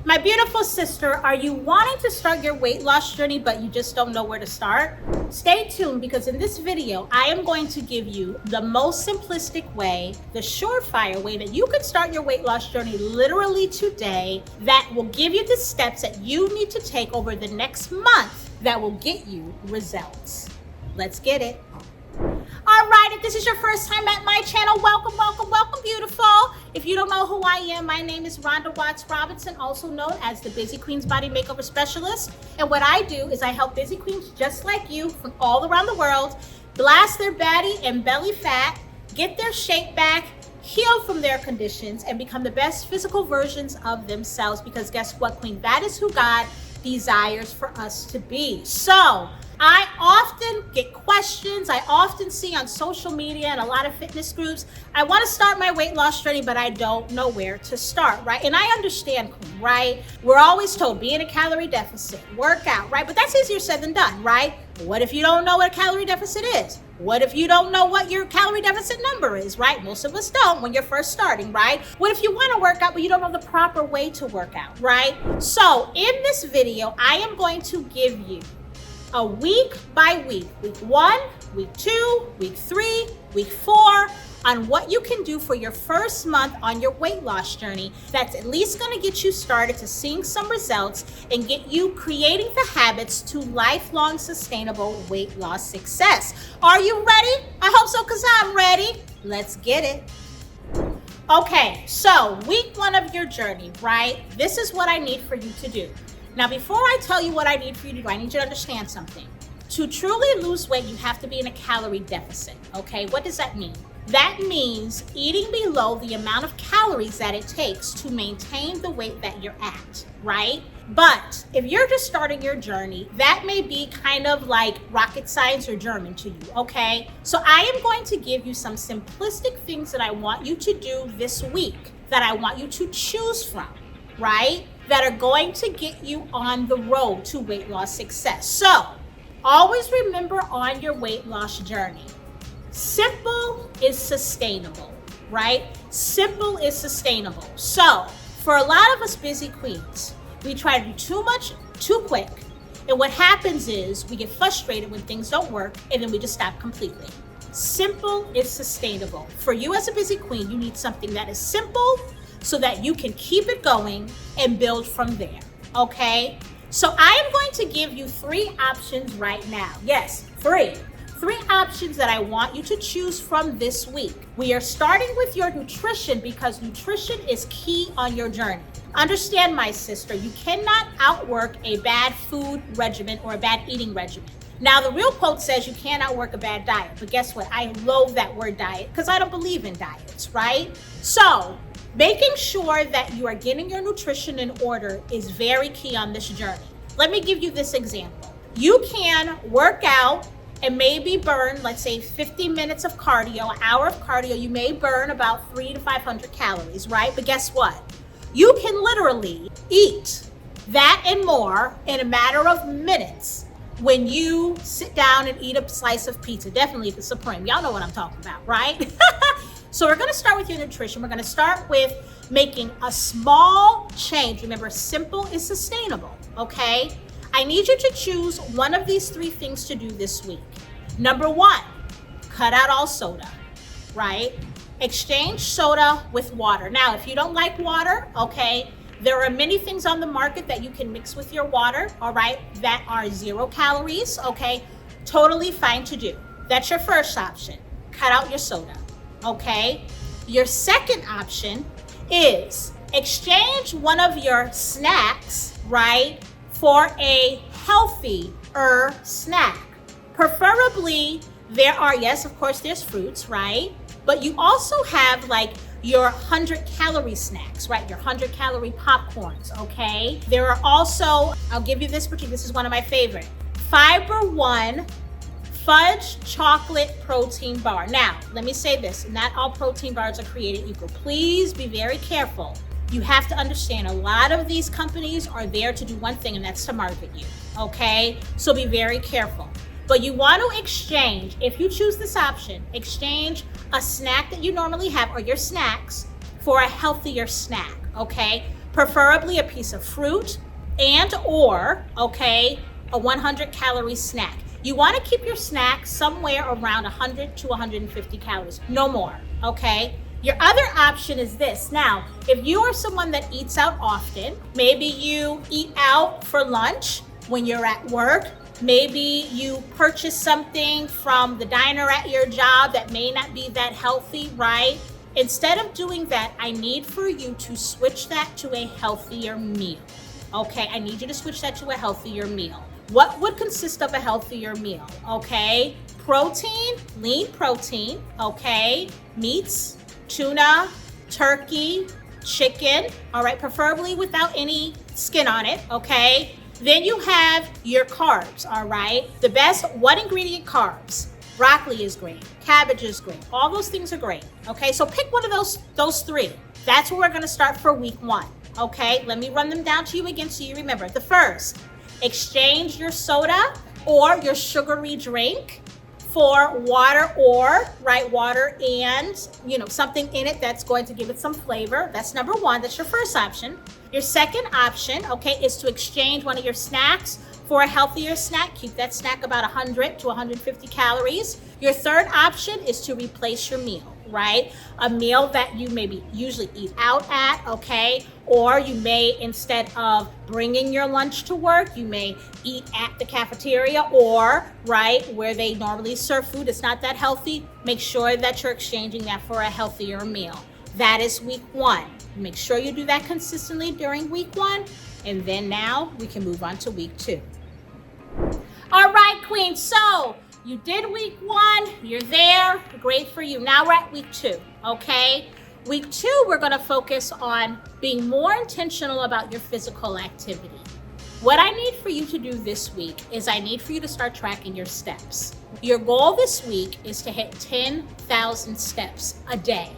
My beautiful sister, are you wanting to start your weight loss journey, but you just don't know where to start? Stay tuned, because in this video, I am going to give you the most simplistic way, the surefire way that you can start your weight loss journey literally today, that will give you the steps that you need to take over the next month that will get you results. Let's get it. All right, if this is your first time at my channel, welcome, welcome, welcome, beautiful. If you don't know who I am, my name is Rhonda Robinson, also known as the Busy Queens Body Makeover Specialist. And what I do is I help busy queens just like you from all around the world blast their baddie and belly fat, get their shape back, heal from their conditions, and become the best physical versions of themselves. Because guess what, queen? That is who God desires for us to be. So I often get questions, I often see on social media and a lot of fitness groups, I want to start my weight loss journey, but I don't know where to start, right? And I understand, right? We're always told, be in a calorie deficit, work out, right? But that's easier said than done, right? What if you don't know what a calorie deficit is? What if you don't know what your calorie deficit number is, right? Most of us don't when you're first starting, right? What if you want to work out, but you don't know the proper way to work out, right? So in this video, I am going to give you a week by week, week 1, week 2, week 3, week 4, on what you can do for your first month on your weight loss journey that's at least going to get you started to seeing some results and get you creating the habits to lifelong sustainable weight loss success. Are you ready? I hope so, because I'm ready. Let's get it. Okay, so week 1 of your journey, right? This is what I need for you to do. Now, before I tell you what I need for you to do, I need you to understand something. To truly lose weight, you have to be in a calorie deficit, okay? What does that mean? That means eating below the amount of calories that it takes to maintain the weight that you're at, right? But if you're just starting your journey, that may be kind of like rocket science or German to you, okay? So I am going to give you some simplistic things that I want you to do this week, that I want you to choose from, right? That are going to get you on the road to weight loss success. So always remember on your weight loss journey, simple is sustainable, right? Simple is sustainable. So for a lot of us busy queens, we try to do too much too quick. And what happens is we get frustrated when things don't work, and then we just stop completely. Simple is sustainable. For you as a busy queen, you need something that is simple, so that you can keep it going and build from there, okay? So I am going to give you 3 options right now. Yes, 3 options that I want you to choose from this week. We are starting with your nutrition, because nutrition is key on your journey. Understand, my sister, you cannot outwork a bad food regimen or a bad eating regimen. Now, the real quote says you can't outwork a bad diet, but guess what? I loathe that word diet, because I don't believe in diets, right? So making sure that you are getting your nutrition in order is very key on this journey. Let me give you this example. You can work out and maybe burn, let's say 50 minutes of cardio, an hour of cardio. You may burn about 300 to 500 calories, right? But guess what? You can literally eat that and more in a matter of minutes when you sit down and eat a slice of pizza. Definitely if it's Supreme. Y'all know what I'm talking about, right? So we're gonna start with your nutrition. We're gonna start with making a small change. Remember, simple is sustainable, okay? I need you to choose one of these 3 things to do this week. Number 1, cut out all soda, right? Exchange soda with water. Now, if you don't like water, okay, there are many things on the market that you can mix with your water, all right, that are 0 calories, okay? Totally fine to do. That's your first option. Cut out your soda. Okay, your second option is exchange one of your snacks, right, for a healthier snack. Preferably, there are, yes, of course, there's fruits, right? But you also have like your 100-calorie snacks, right? Your 100-calorie popcorns, okay? There are also, I'll give you this particular, this is one of my favorite, Fiber One fudge chocolate protein bar. Now, let me say this, not all protein bars are created equal. Please be very careful. You have to understand, a lot of these companies are there to do one thing, and that's to market you, okay? So be very careful. But you want to exchange, if you choose this option, exchange a snack that you normally have, or your snacks, for a healthier snack, okay? preferably a piece of fruit and or, okay, a 100 calorie snack. You want to keep your snack somewhere around 100 to 150 calories, no more, okay? Your other option is this. Now, if you are someone that eats out often, maybe you eat out for lunch when you're at work, maybe you purchase something from the diner at your job that may not be that healthy, right? Instead of doing that, I need for you to switch that to a healthier meal, okay? I need you to switch that to a healthier meal. What would consist of a healthier meal, okay? Protein, lean protein, okay? Meats, tuna, turkey, chicken, all right? Preferably without any skin on it, okay? Then you have your carbs, all right? The best one ingredient carbs. Broccoli is great, cabbage is great. All those things are great, okay? So pick one of those three. That's where we're gonna start for week 1, okay? Let me run them down to you again so you remember. The first, exchange your soda or your sugary drink for water or, right, water and, something in it that's going to give it some flavor. That's number 1. That's your first option. Your second option, okay, is to exchange one of your snacks for a healthier snack. Keep that snack about 100 to 150 calories. Your third option is to replace your meal, right? A meal that you maybe usually eat out at, okay? Or you may, instead of bringing your lunch to work, you may eat at the cafeteria or, right, where they normally serve food. It's not that healthy. Make sure that you're exchanging that for a healthier meal. That is week 1. Make sure you do that consistently during week 1. And then now we can move on to week 2. All right, Queen. So you did week 1. You're there. Great for you. Now we're at week 2, okay? Week 2, we're going to focus on being more intentional about your physical activity. What I need for you to do this week is I need for you to start tracking your steps. Your goal this week is to hit 10,000 steps a day,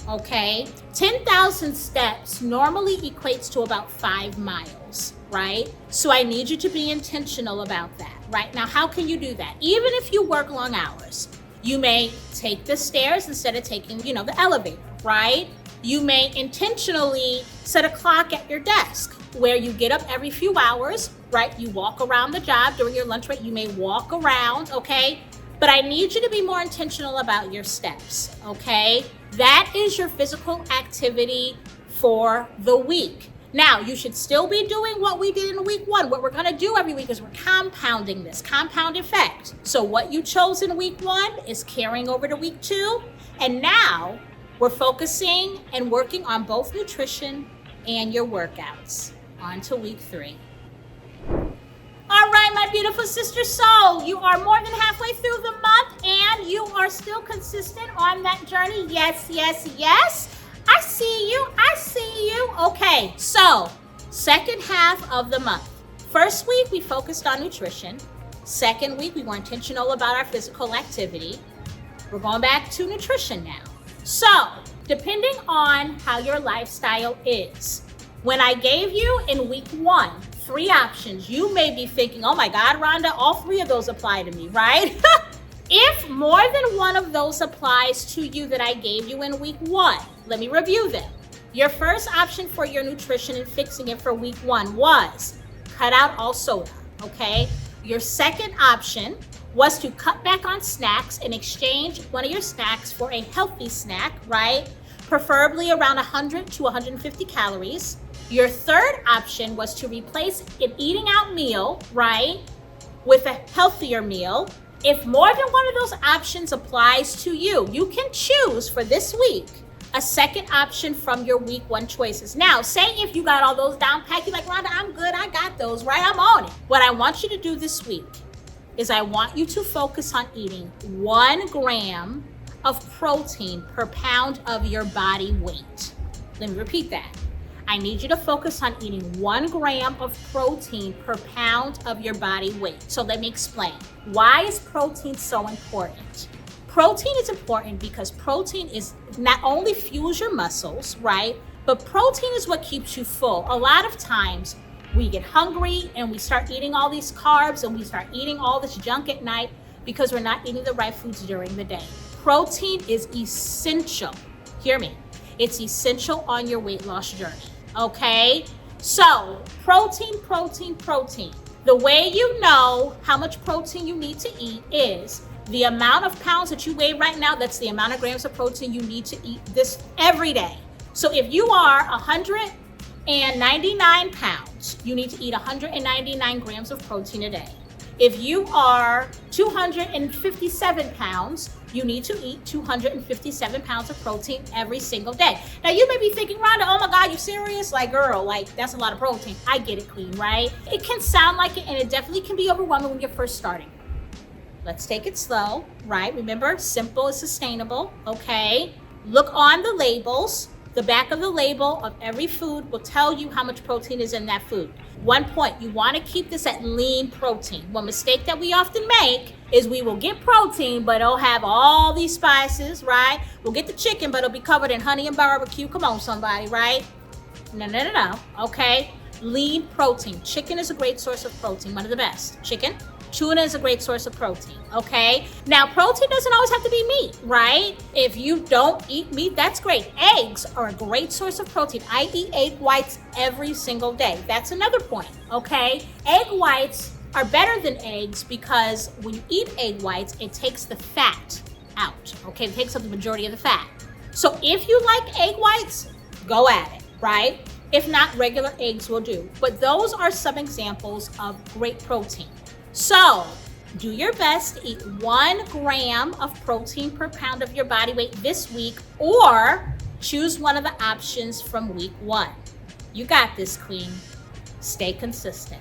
okay? 10,000 steps normally equates to about 5 miles, right? So I need you to be intentional about that, right? Now, how can you do that? Even if you work long hours, you may take the stairs instead of taking, the elevator, right? You may intentionally set a clock at your desk where you get up every few hours, right? You walk around the job during your lunch break. You may walk around, okay? But I need you to be more intentional about your steps, okay? That is your physical activity for the week. Now, you should still be doing what we did in week 1. What we're gonna do every week is we're compounding this, compound effect. So what you chose in week 1 is carrying over to week 2. And now we're focusing and working on both nutrition and your workouts. On to week 3. All right, my beautiful sister soul, you are more than halfway through the month and you are still consistent on that journey. Yes, yes, yes. I see you. Okay, so second half of the month. First week, we focused on nutrition. Second week, we were intentional about our physical activity. We're going back to nutrition now. So, depending on how your lifestyle is, when I gave you in week 1, 3 options, you may be thinking, oh my God, Rhonda, all 3 of those apply to me, right? If more than one of those applies to you that I gave you in week 1, let me review them. Your first option for your nutrition and fixing it for week 1 was cut out all soda, okay? Your second option was to cut back on snacks and exchange one of your snacks for a healthy snack, right? Preferably around 100 to 150 calories. Your third option was to replace an eating out meal, right, with a healthier meal. If more than one of those options applies to you, you can choose for this week a second option from your week 1 choices. Now, say if you got all those down packed, you're like, Rhonda, I'm good, I got those, right? I'm on it. What I want you to do this week is I want you to focus on eating 1 gram of protein per pound of your body weight. Let me repeat that. I need you to focus on eating 1 gram of protein per pound of your body weight. So let me explain. Why is protein so important? Protein is important because protein is not only fuels your muscles, right? But protein is what keeps you full. A lot of times we get hungry and we start eating all these carbs and we start eating all this junk at night because we're not eating the right foods during the day. Protein is essential. Hear me. It's essential on your weight loss journey. okay? So protein, protein, protein. The way you know how much protein you need to eat is the amount of pounds that you weigh right now. That's the amount of grams of protein you need to eat this every day. So if you are 199 pounds, you need to eat 199 grams of protein a day. If you are 257 pounds, you need to eat 257 pounds of protein every single day. Now you may be thinking, Rhonda, oh my God, you serious? Like, girl, like that's a lot of protein. I get it, queen, right? It can sound like it, and it definitely can be overwhelming when you're first starting. Let's take it slow, right? Remember, simple is sustainable, okay? Look on the labels. The back of the label of every food will tell you how much protein is in that food. One point, you want to keep this at lean protein. One mistake that we often make is we will get protein, but it'll have all these spices, right? We'll get the chicken, but it'll be covered in honey and barbecue. Come on, somebody, right? No, okay? Lean protein. Chicken is a great source of protein, one of the best. Chicken. Tuna is a great source of protein, okay? Now, protein doesn't always have to be meat, right? If you don't eat meat, that's great. Eggs are a great source of protein. I eat egg whites every single day. That's another point, okay? Egg whites are better than eggs because when you eat egg whites, it takes the fat out, okay? It takes up the majority of the fat. So if you like egg whites, go at it, right? If not, regular eggs will do. But those are some examples of great protein. So do your best to eat 1 gram of protein per pound of your body weight this week, or choose one of the options from week 1. You got this, queen. Stay consistent.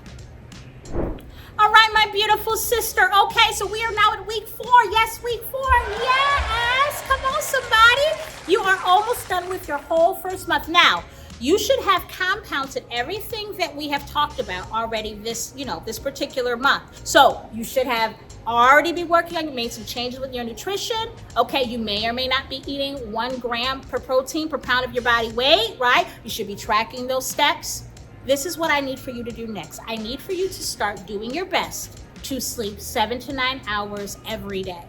All right, my beautiful sister. Okay, so we are now at week 4. Yes, week 4. Yes. Come on, somebody. You are almost done with your whole first month. Now, you should have compounded everything that we have talked about already this particular month. So you should have already be working on, made some changes with your nutrition. Okay, you may or may not be eating 1 gram per protein per pound of your body weight, right? You should be tracking those steps. This is what I need for you to do next. I need for you to start doing your best to sleep 7 to 9 hours every day,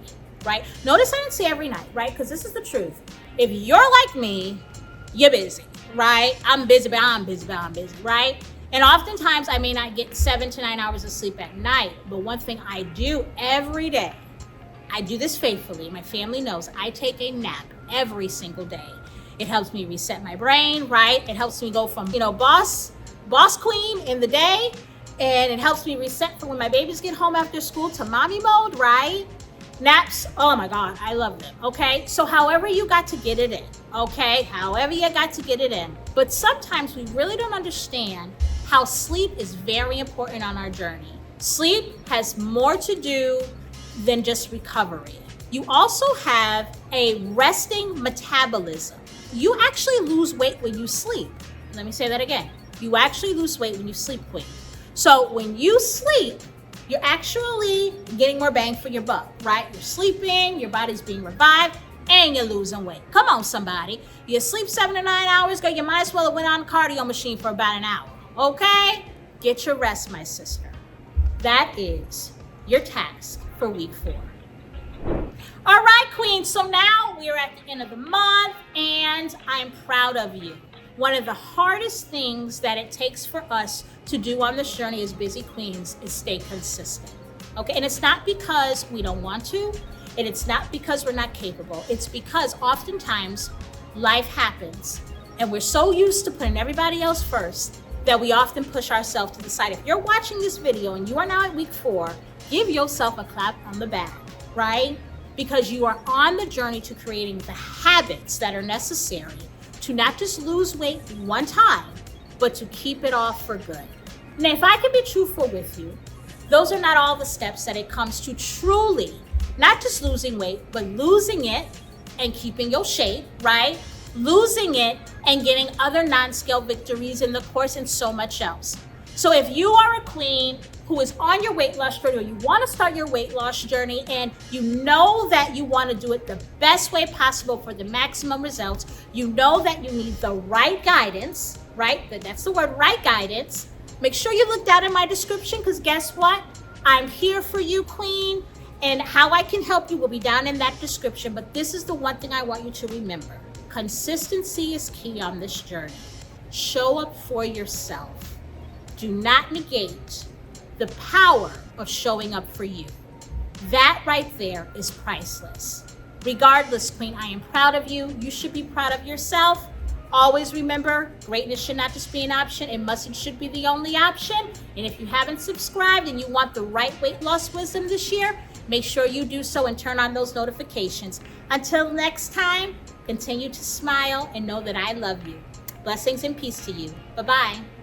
right? Notice I didn't say every night, right? Because this is the truth. If you're like me, you're busy, right? I'm busy, right? And oftentimes I may not get 7 to 9 hours of sleep at night, but one thing I do every day, I do this faithfully. My family knows I take a nap every single day. It helps me reset my brain, right? It helps me go from, boss queen in the day, and it helps me reset for when my babies get home after school to mommy mode, right? Naps, oh my God, I love them, okay? So however you got to get it in, okay? However you got to get it in. But sometimes we really don't understand how sleep is very important on our journey. Sleep has more to do than just recovery. You also have a resting metabolism. You actually lose weight when you sleep. Let me say that again. You actually lose weight when you sleep, queen. So when you sleep, you're actually getting more bang for your buck, right? You're sleeping, your body's being revived, and you're losing weight. Come on, somebody. You sleep 7 to 9 hours, girl, you might as well have went on a cardio machine for about an hour, okay? Get your rest, my sister. That is your task for week 4. All right, queen, so now we are at the end of the month, and I'm proud of you. One of the hardest things that it takes for us to do on this journey as busy queens is stay consistent, okay? And it's not because we don't want to, and it's not because we're not capable. It's because oftentimes life happens, and we're so used to putting everybody else first that we often push ourselves to the side. If you're watching this video and you are now at week 4, give yourself a clap on the back, right? Because you are on the journey to creating the habits that are necessary to not just lose weight one time, but to keep it off for good. Now, if I can be truthful with you, those are not all the steps that it comes to truly, not just losing weight, but losing it and keeping your shape, right? Losing it and getting other non-scale victories in the course and so much else. So if you are a queen who is on your weight loss journey, or you want to start your weight loss journey, and you know that you want to do it the best way possible for the maximum results, you know that you need the right guidance, right? That's the word, right guidance. Make sure you look down in my description, because guess what? I'm here for you, queen, and how I can help you will be down in that description. But this is the one thing I want you to remember. Consistency is key on this journey. Show up for yourself. Do not negate the power of showing up for you. That right there is priceless. Regardless, Queen, I am proud of you. You should be proud of yourself. Always remember, greatness should not just be an option. It must and should be the only option. And if you haven't subscribed and you want the right weight loss wisdom this year, make sure you do so and turn on those notifications. Until next time, continue to smile and know that I love you. Blessings and peace to you. Bye-bye.